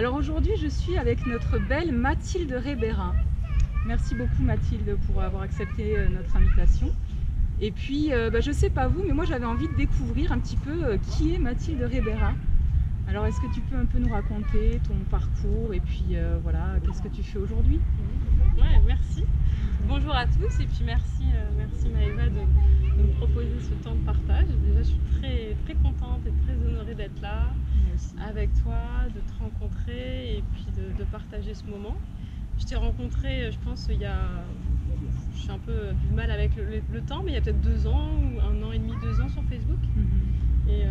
Alors aujourd'hui, je suis avec notre belle Mathilde Rébérin. Merci beaucoup Mathilde pour avoir accepté notre invitation. Et puis, je sais pas vous, mais moi j'avais envie de découvrir un petit peu qui est Mathilde Rébérin. Alors est-ce que tu peux un peu nous raconter ton parcours et puis voilà, qu'est-ce que tu fais aujourd'hui? Ouais, merci. Bonjour à tous et puis merci Maëva de me proposer ce temps de partage. Déjà, je suis très contente et très honorée d'être là avec toi, de te rencontrer et puis de partager ce moment. Je t'ai rencontré, je pense, je suis un peu du mal avec le temps, mais il y a peut-être 2 ans ou 1 an et demi, 2 ans sur Facebook. Et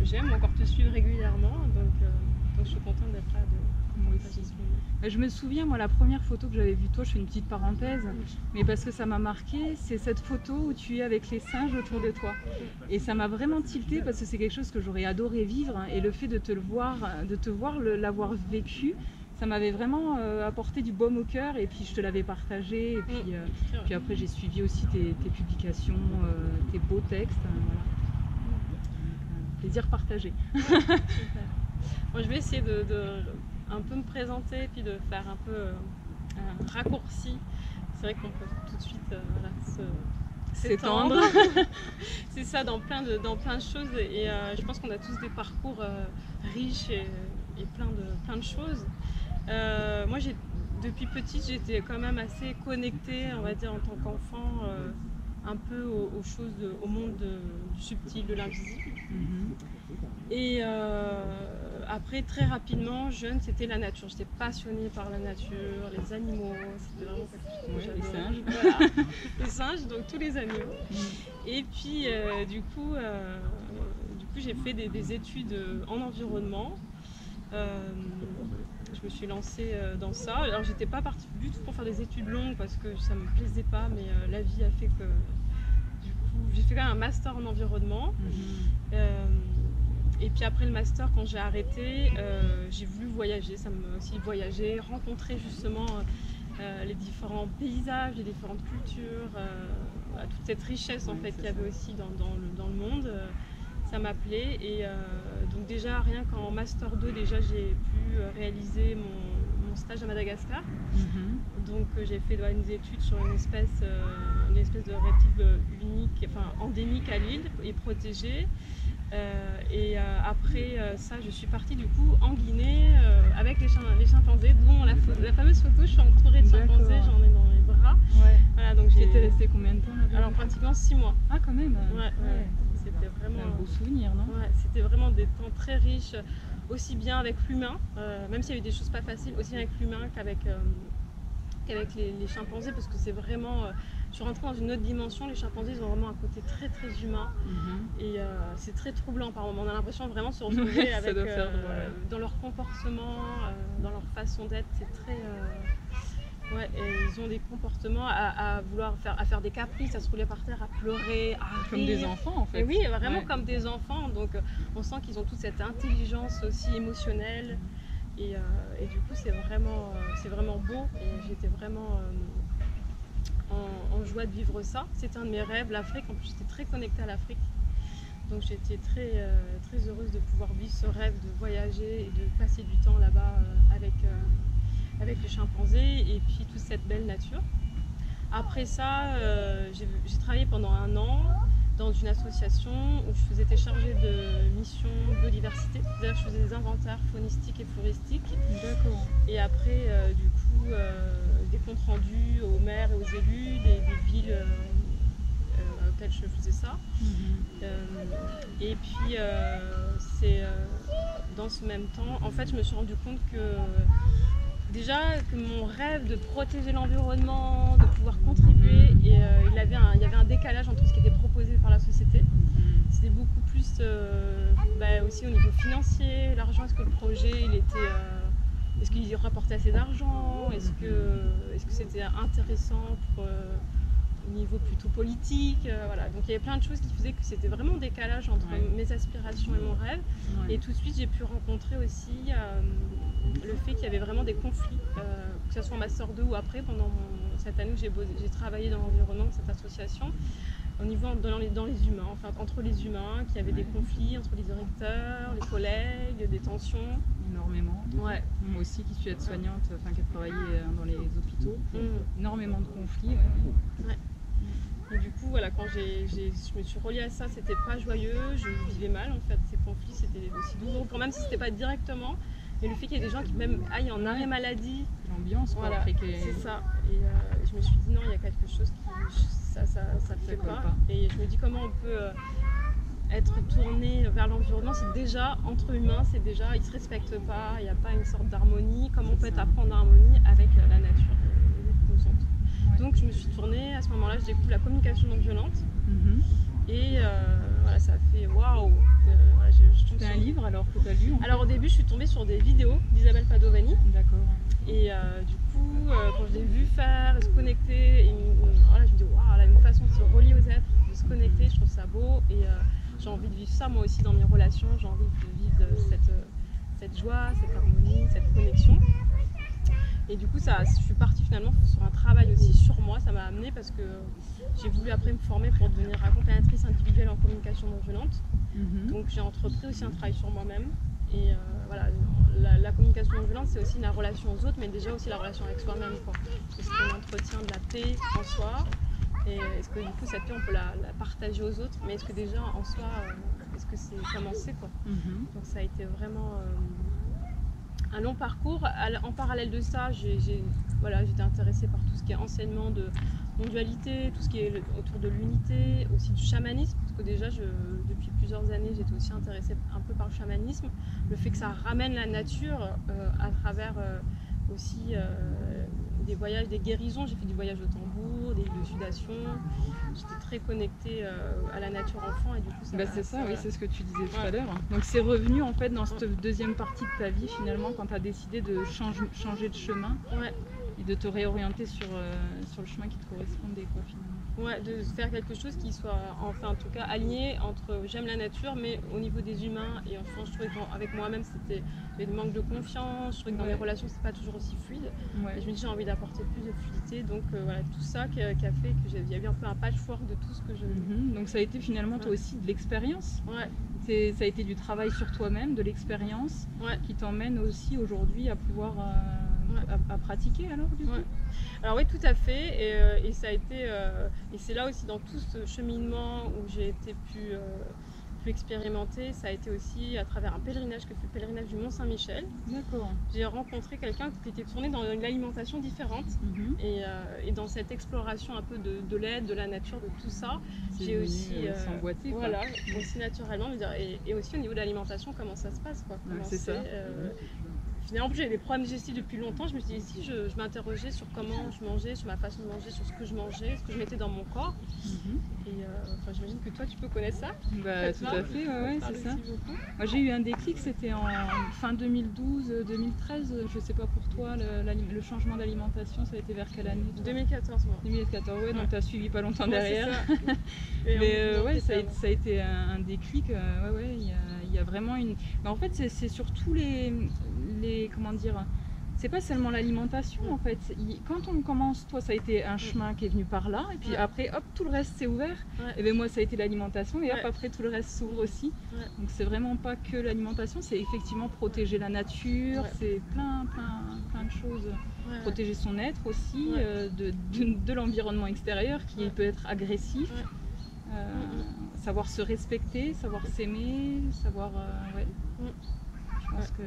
j'aime encore te suivre régulièrement, donc je suis contente d'être là. Moi aussi. Je me souviens, moi, la première photo que j'avais vue de toi, je fais une petite parenthèse, mais parce que ça m'a marqué, c'est cette photo où tu es avec les singes autour de toi. Et ça m'a vraiment tilté parce que c'est quelque chose que j'aurais adoré vivre, et le fait de te voir l'avoir vécu, ça m'avait vraiment apporté du baume au cœur, et puis je te l'avais partagé, et puis après j'ai suivi aussi tes publications, tes beaux textes, voilà. Plaisir partagé. Super. Bon, je vais essayer de un peu me présenter, puis de faire un peu un raccourci. C'est vrai qu'on peut tout de suite s'étendre. C'est ça, dans plein de choses, et je pense qu'on a tous des parcours riches et plein de choses. Moi, depuis petite, j'étais quand même assez connectée, on va dire, en tant qu'enfant, un peu aux choses, au monde du subtil, de l'invisible. Et après, très rapidement, jeune, c'était la nature. J'étais passionnée par la nature, les animaux, c'était vraiment quelque chose que j'adorais. Les singes. Voilà, les singes, donc tous les animaux. Et puis, du coup, j'ai fait des études en environnement. Je me suis lancée dans ça. Alors, j'étais pas partie du tout pour faire des études longues parce que ça me plaisait pas, mais la vie a fait que, du coup, j'ai fait quand même un master en environnement. Et puis après le master, quand j'ai arrêté, j'ai voulu voyager. Ça m'a aussi voyager, rencontrer justement les différents paysages, les différentes cultures, toute cette richesse en fait qu'il y avait aussi dans le monde. Ça m'appelait, et donc déjà rien qu'en master 2, déjà j'ai pu réaliser mon stage à Madagascar. Donc j'ai fait une étude sur une espèce de reptile unique, enfin endémique à l'île et protégée. Après ça, je suis partie du coup en Guinée avec les chimpanzés, dont la fameuse photo. Je suis entourée de chimpanzés, j'en ai dans les bras. Ouais. Voilà, donc j'étais restée combien de temps là-bas? Alors pratiquement 6 mois. Ah, quand même. Ouais. C'était vraiment un beau souvenir, non? Ouais, c'était vraiment des temps très riches, aussi bien avec l'humain, même s'il y a eu des choses pas faciles, aussi bien avec l'humain qu'avec les chimpanzés, parce que c'est vraiment, je suis rentrée dans une autre dimension. Les chimpanzés, ils ont vraiment un côté très humain, et c'est très troublant par moments. On a l'impression vraiment de se retrouver avec, dans leur comportement, dans leur façon d'être. C'est très et ils ont des comportements à faire des caprices, à se rouler par terre, à pleurer, à rire. Comme des enfants en fait. Et oui, vraiment comme des enfants. Donc on sent qu'ils ont toute cette intelligence aussi émotionnelle. Et du coup, c'est vraiment beau. Et j'étais vraiment en joie de vivre ça. C'était un de mes rêves, l'Afrique. En plus, j'étais très connectée à l'Afrique. Donc j'étais très heureuse de pouvoir vivre ce rêve, de voyager et de passer du temps là-bas avec les chimpanzés et puis toute cette belle nature. Après ça, j'ai travaillé pendant 1 an dans une association où j'étais chargée de mission biodiversité. C'est-à-dire que je faisais des inventaires faunistiques et floristiques. D'accord. Et après, du coup, des comptes rendus aux maires et aux élus des villes auxquelles je faisais ça. Et puis, c'est dans ce même temps, en fait, je me suis rendu compte que déjà que mon rêve de protéger l'environnement, de pouvoir contribuer, et il y avait un décalage entre ce qui était proposé par la société. C'était beaucoup plus aussi au niveau financier, l'argent. Est-ce que le projet est-ce qu'il rapportait assez d'argent, est-ce que c'était intéressant au niveau plutôt politique, voilà. Donc il y avait plein de choses qui faisaient que c'était vraiment un décalage entre mes aspirations et mon rêve. Et tout de suite j'ai pu rencontrer aussi le fait qu'il y avait vraiment des conflits, que ce soit en master 2 ou après, pendant cette année où j'ai travaillé dans l'environnement de cette association. au niveau dans les humains, enfin, entre les humains, qu'il y avait des conflits entre les directeurs, les collègues, des tensions. Énormément. Ouais. Moi aussi qui suis aide-soignante, enfin qui a travaillé dans les hôpitaux, énormément de conflits. Ouais. Et du coup, voilà, quand je me suis reliée à ça, c'était pas joyeux, je vivais mal en fait. Ces conflits, c'était aussi douloureux, pour même si c'était pas directement. Et le fait qu'il y ait des gens qui même aillent en arrêt maladie. L'ambiance, quoi. Voilà, c'est ça. Et je me suis dit non, il y a quelque chose qui ça le fait pas. Et je me dis comment on peut être tourné vers l'environnement si déjà entre humains, c'est déjà ils se respectent pas, il n'y a pas une sorte d'harmonie. Comment on peut être apprendre l'harmonie avec la nature et les autres. Donc je me suis tournée, à ce moment-là, je découvre la communication non violente. Et voilà, ça a fait waouh. Voilà, c'était un livre alors que tu as lu? Alors au début, je suis tombée sur des vidéos d'Isabelle Padovani. D'accord. Et du coup, quand je l'ai vu faire, se connecter, voilà, je me dis waouh, elle a une façon de se relier aux êtres, de se connecter, je trouve ça beau. Et j'ai envie de vivre ça moi aussi dans mes relations, j'ai envie de vivre cette joie, cette harmonie, cette connexion. Et du coup, je suis partie finalement sur un travail aussi sur moi, ça m'a amené parce que j'ai voulu après me former pour devenir accompagnatrice individuelle en communication non violente. Donc j'ai entrepris aussi un travail sur moi-même. Et voilà, la communication non violente, c'est aussi la relation aux autres, mais déjà aussi la relation avec soi-même. Est-ce qu'on entretient de la paix en soi? Et est-ce que du coup cette paix on peut la partager aux autres? Mais est-ce que déjà en soi, est-ce que c'est commencé quoi? Donc ça a été vraiment un long parcours. En parallèle de ça, j'étais intéressée par tout ce qui est enseignement de non-dualité, tout ce qui est autour de l'unité, aussi du chamanisme, parce que déjà depuis plusieurs années j'étais aussi intéressée un peu par le chamanisme, le fait que ça ramène la nature à travers aussi des voyages, des guérisons. J'ai fait du voyage au tambour, des îles de sudation, j'étais très connectée à la nature enfant et du coup ça c'est ça, oui, c'est ce que tu disais tout à l'heure. Donc c'est revenu en fait dans cette deuxième partie de ta vie finalement quand tu as décidé de changer de chemin et de te réorienter sur le chemin qui te correspondait quoi finalement. Ouais, de faire quelque chose qui soit, enfin en tout cas, aligné entre j'aime la nature, mais au niveau des humains. Et enfin, je trouvais qu'avec moi-même, c'était le manque de confiance. Je trouvais que dans les relations, c'est pas toujours aussi fluide. Et je me dis, j'ai envie d'apporter plus de fluidité. Donc voilà, tout ça qui a fait qu'il y a eu un peu un patchwork de tout ce que je... Donc ça a été finalement toi aussi de l'expérience. Ça a été du travail sur toi-même, de l'expérience, qui t'emmène aussi aujourd'hui à pouvoir... à pratiquer alors du coup. Alors oui, tout à fait, et ça a été et c'est là aussi dans tout ce cheminement où j'ai été plus expérimentée, ça a été aussi à travers un pèlerinage que fut le pèlerinage du Mont Saint-Michel. D'accord. J'ai rencontré quelqu'un qui était tourné dans une alimentation différente et dans cette exploration un peu de l'aide, de la nature, de tout ça, j'ai aussi s'emboîter voilà, aussi naturellement me dire et aussi au niveau de l'alimentation comment ça se passe quoi. C'est ça. Finalement, j'avais des problèmes digestifs depuis longtemps. Je me suis dit, si je m'interrogeais sur comment je mangeais, sur ma façon de manger, sur ce que je mangeais, ce que je mettais dans mon corps. Et j'imagine que toi, tu peux connaître ça. Tout à fait, c'est ça. Moi, j'ai eu un déclic, c'était en fin 2012-2013. Je sais pas pour toi, le changement d'alimentation, ça a été vers quelle année 2014, moi. 2014, donc tu as suivi pas longtemps derrière. Mais ça a été un déclic. Il y a vraiment une... Mais en fait, c'est surtout comment dire, c'est pas seulement l'alimentation en fait. Quand on commence, toi ça a été un chemin qui est venu par là et puis après hop tout le reste s'est ouvert. Et bien moi ça a été l'alimentation et hop après tout le reste s'ouvre aussi. Donc c'est vraiment pas que l'alimentation, c'est effectivement protéger la nature, c'est plein de choses. Protéger son être aussi de l'environnement extérieur qui peut être agressif. Savoir se respecter, savoir s'aimer, savoir... Je pense que...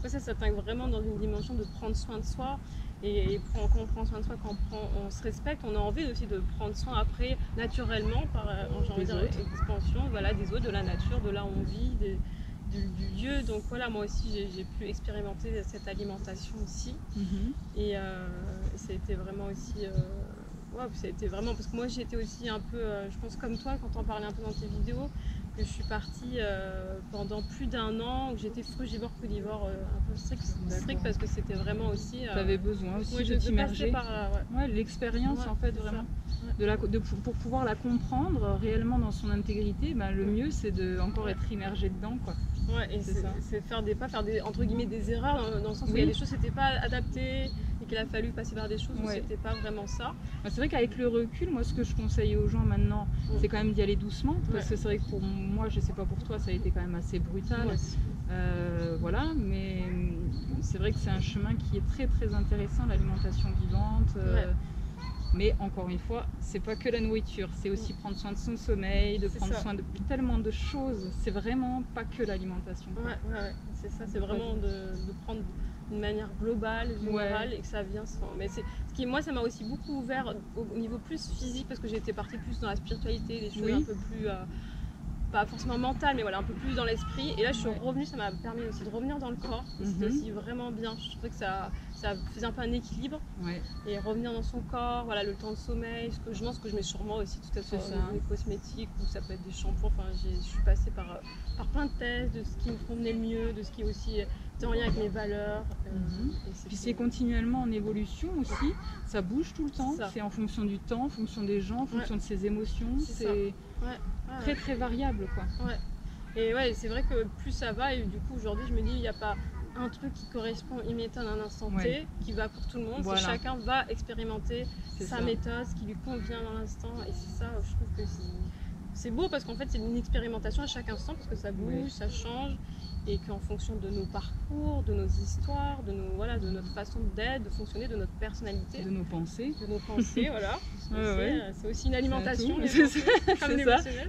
Ça t'intègre vraiment dans une dimension de prendre soin de soi. Et quand on prend soin de soi, quand on se respecte, on a envie aussi de prendre soin après, naturellement, par expansion des autres, de la nature, de là où on vit, du lieu. Donc voilà, moi aussi j'ai pu expérimenter cette alimentation aussi. Et ça a été vraiment aussi... ça a été vraiment... Parce que moi j'étais aussi un peu, je pense comme toi, quand on parlait un peu dans tes vidéos, que je suis partie pendant plus d'1 an où j'étais frugivore crudivore un peu strict parce que c'était vraiment aussi... tu avais besoin aussi de t'immerger. L'expérience en fait vraiment. Pour pouvoir la comprendre réellement dans son intégrité, le mieux c'est de encore être immergé dedans quoi. Et c'est pas faire des entre guillemets des erreurs dans le sens où il y a des choses qui n'étaient pas adaptées, et qu'il a fallu passer par des choses où c'était pas vraiment ça. C'est vrai qu'avec le recul, moi ce que je conseille aux gens maintenant, c'est quand même d'y aller doucement, parce que c'est vrai que pour moi, je sais pas pour toi, ça a été quand même assez brutal. Voilà, mais c'est vrai que c'est un chemin qui est très très intéressant, l'alimentation vivante. Mais encore une fois, c'est pas que la nourriture, c'est aussi prendre soin de son sommeil, de prendre soin de tellement de choses. C'est vraiment pas que l'alimentation. C'est ça, c'est vraiment de prendre d'une manière globale, générale, et que ça vient sans. Mais ce qui, moi, ça m'a aussi beaucoup ouvert au niveau plus physique, parce que j'étais partie plus dans la spiritualité, des choses un peu plus. Pas forcément mentales, mais voilà, un peu plus dans l'esprit. Et là, je suis revenue, ça m'a permis aussi de revenir dans le corps. C'était aussi vraiment bien. Je trouvais que ça faisait un peu un équilibre. Et revenir dans son corps, voilà, le temps de sommeil, ce que je mets sur moi aussi, tout à fait, des cosmétiques, ou ça peut être des shampoings. Enfin, je suis passée par plein de tests de ce qui me convenait le mieux, de ce qui est aussi en lien avec mes valeurs. Puis c'est continuellement en évolution aussi, ça bouge tout le temps, c'est en fonction du temps, en fonction des gens, en fonction de ses émotions. C'est très très variable, quoi. Et c'est vrai que plus ça va, et du coup aujourd'hui je me dis, il n'y a pas un truc qui correspond immédiatement à un instant T, qui va pour tout le monde. Chacun va expérimenter sa méthode, ce qui lui convient dans l'instant, et c'est ça, je trouve que c'est beau, parce qu'en fait c'est une expérimentation à chaque instant, parce que ça bouge, ça change, et qu'en fonction de nos parcours, de nos histoires, de notre façon d'être, de fonctionner, de notre personnalité, de nos pensées, voilà. C'est aussi une alimentation, c'est ça.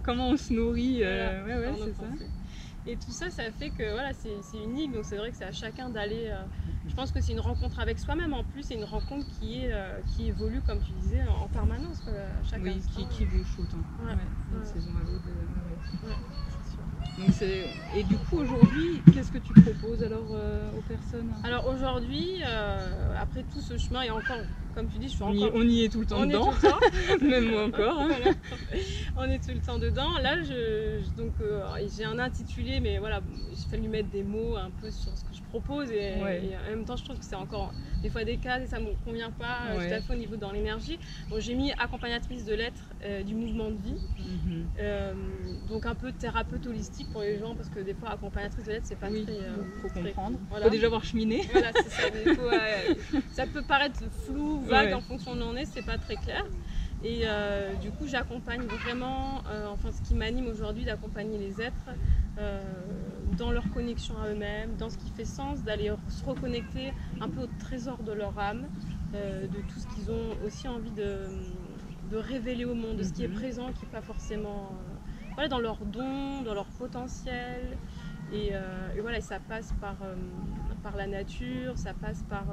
Comment on se nourrit, c'est ça. Et tout ça, ça fait que c'est unique, donc c'est vrai que c'est à chacun d'aller. Je pense que c'est une rencontre avec soi-même en plus, c'est une rencontre qui évolue, comme tu disais, en permanence, quoi, à chaque instant. Qui bouge tout le temps. D'une saison à l'autre. Donc et du coup aujourd'hui, qu'est-ce que tu proposes alors aux personnes? Alors aujourd'hui, après tout ce chemin, et encore, comme tu dis, je suis encore... On y est tout le temps dedans, même moi encore. Voilà. On est tout le temps dedans. Là, j'ai un intitulé, mais voilà, il fallu mettre des mots un peu sur ce que je propose, et en même temps, je trouve que c'est encore des fois des cases et ça ne me convient pas tout à fait au niveau dans l'énergie. Donc j'ai mis accompagnatrice de l'être du mouvement de vie, donc un peu thérapeute holistique pour les gens, parce que des fois accompagnatrice de l'être, c'est pas très... faut comprendre. Faut déjà avoir cheminé. Voilà, c'est ça. Ça peut paraître flou, vague en fonction de où on est, c'est pas très clair. Et du coup, j'accompagne vraiment, ce qui m'anime aujourd'hui, d'accompagner les êtres dans leur connexion à eux-mêmes, dans ce qui fait sens, d'aller se reconnecter un peu au trésor de leur âme, de tout ce qu'ils ont aussi envie de révéler au monde, de ce qui est présent, qui n'est pas forcément dans leurs dons, dans leur potentiel. Et ça passe par la nature, ça passe par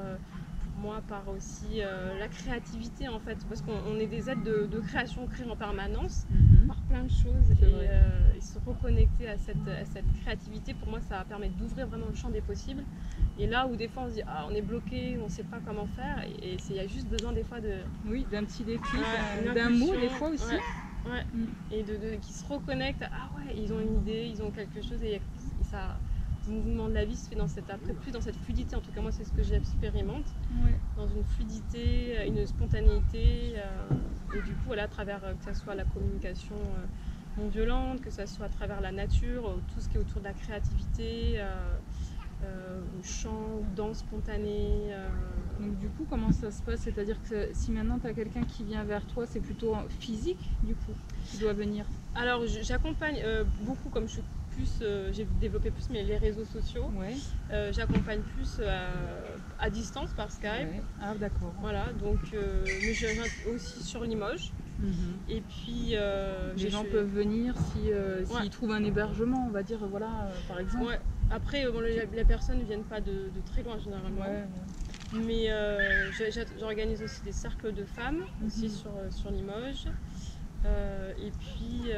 aussi la créativité, en fait, parce qu'on est des êtres de création, on crée en permanence par plein de choses, et se reconnecter à cette créativité, pour moi ça permet d'ouvrir vraiment le champ des possibles. Et là où des fois on se dit on est bloqué, on ne sait pas comment faire, et il y a juste besoin des fois d'un petit déclic, d'un mot des fois aussi, et qui se reconnectent, ils ont une idée, ils ont quelque chose, et ça... Le mouvement de la vie se fait plus dans cette fluidité, en tout cas moi c'est ce que j'expérimente, dans une fluidité, une spontanéité, et du coup à travers que ce soit la communication non violente, que ce soit à travers la nature, tout ce qui est autour de la créativité, chant, danse spontanée. Donc du coup comment ça se passe? C'est-à-dire que si maintenant tu as quelqu'un qui vient vers toi, c'est plutôt physique du coup qui doit venir? Alors j'accompagne beaucoup, comme je suis j'ai développé plus les réseaux sociaux. J'accompagne plus à distance par Skype. Ah d'accord. Voilà, donc mais je viens aussi sur Limoges. Et puis les gens peuvent venir s'ils trouvent un hébergement, on va dire, par exemple. Après les personnes ne viennent pas de très loin généralement. Mais j'organise aussi des cercles de femmes aussi sur Limoges. Et puis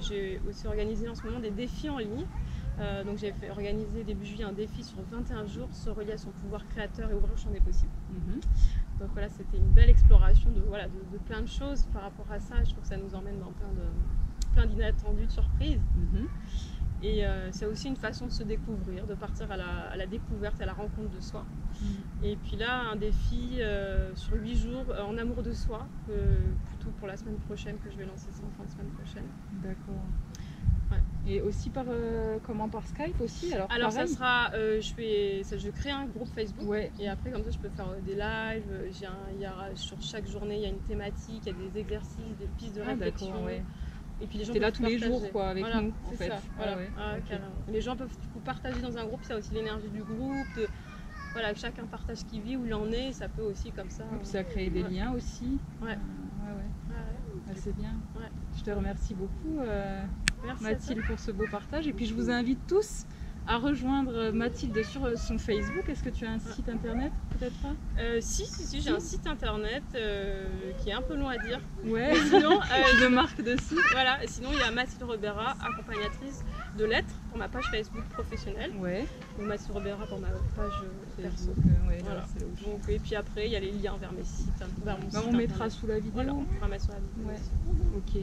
j'ai aussi organisé en ce moment des défis en ligne. Donc j'ai organisé début juillet un défi sur 21 jours, se relier à son pouvoir créateur et ouvrir le champ des possibles. Donc voilà, c'était une belle exploration de plein de choses par rapport à ça. Je trouve que ça nous emmène dans plein d'inattendus, de surprises. Et c'est aussi une façon de se découvrir, de partir à la découverte, à la rencontre de soi. Et puis là, un défi sur 8 jours en amour de soi, plutôt pour la semaine prochaine, que je vais lancer ça en fin de semaine prochaine. D'accord. Et aussi par par Skype aussi. Alors ça sera, je crée un groupe Facebook. Ouais. Et après comme ça je peux faire des lives. Sur chaque journée il y a une thématique, il y a des exercices, des pistes de réflexion. Ouais. Et puis les gens t'es là peuvent tous les partager. jours quoi avec nous en fait. Ça, voilà. Carrément. Les gens peuvent du coup partager dans un groupe, il y a aussi l'énergie du groupe, voilà, chacun partage ce qu'il vit, où il en est, ça peut aussi comme ça. Et puis ça crée des liens aussi. C'est bien. Je te remercie beaucoup Mathilde pour ce beau partage. Et puis je vous invite tous à rejoindre Mathilde sur son Facebook. Est-ce que tu as un site internet peut-être pas? Si, j'ai un site internet qui est un peu long à dire. Ouais, sinon je le marque dessus. Voilà, sinon il y a Mathilde Rebera, accompagnatrice de lettres pour ma page Facebook professionnelle. Ouais. Ou Mathilde Rebera pour ma page perso. Voilà. Donc, et puis après il y a les liens vers mes sites, vers mon site on mettra sous la vidéo. Voilà, on pourra mettre sur la vidéo. Ok.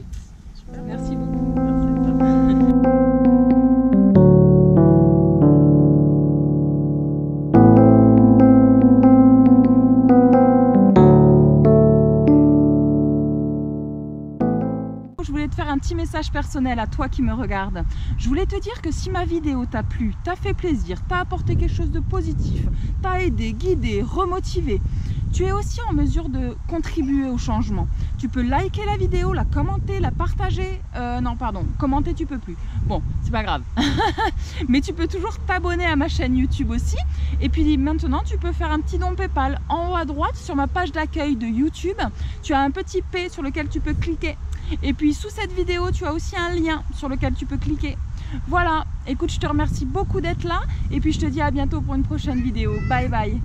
Super. Merci beaucoup. Merci à toi. Je voulais te faire un petit message personnel à toi qui me regarde. Je voulais te dire que si ma vidéo t'a plu, t'a fait plaisir, t'a apporté quelque chose de positif, t'a aidé, guidé, remotivé, tu es aussi en mesure de contribuer au changement. Tu peux liker la vidéo, la commenter, la partager. Commenter tu peux plus. Bon, c'est pas grave. Mais tu peux toujours t'abonner à ma chaîne YouTube aussi. Et puis maintenant, tu peux faire un petit don PayPal. En haut à droite, sur ma page d'accueil de YouTube, tu as un petit P sur lequel tu peux cliquer. Et puis sous cette vidéo, tu as aussi un lien sur lequel tu peux cliquer. Voilà, écoute, je te remercie beaucoup d'être là. Et puis je te dis à bientôt pour une prochaine vidéo. Bye bye.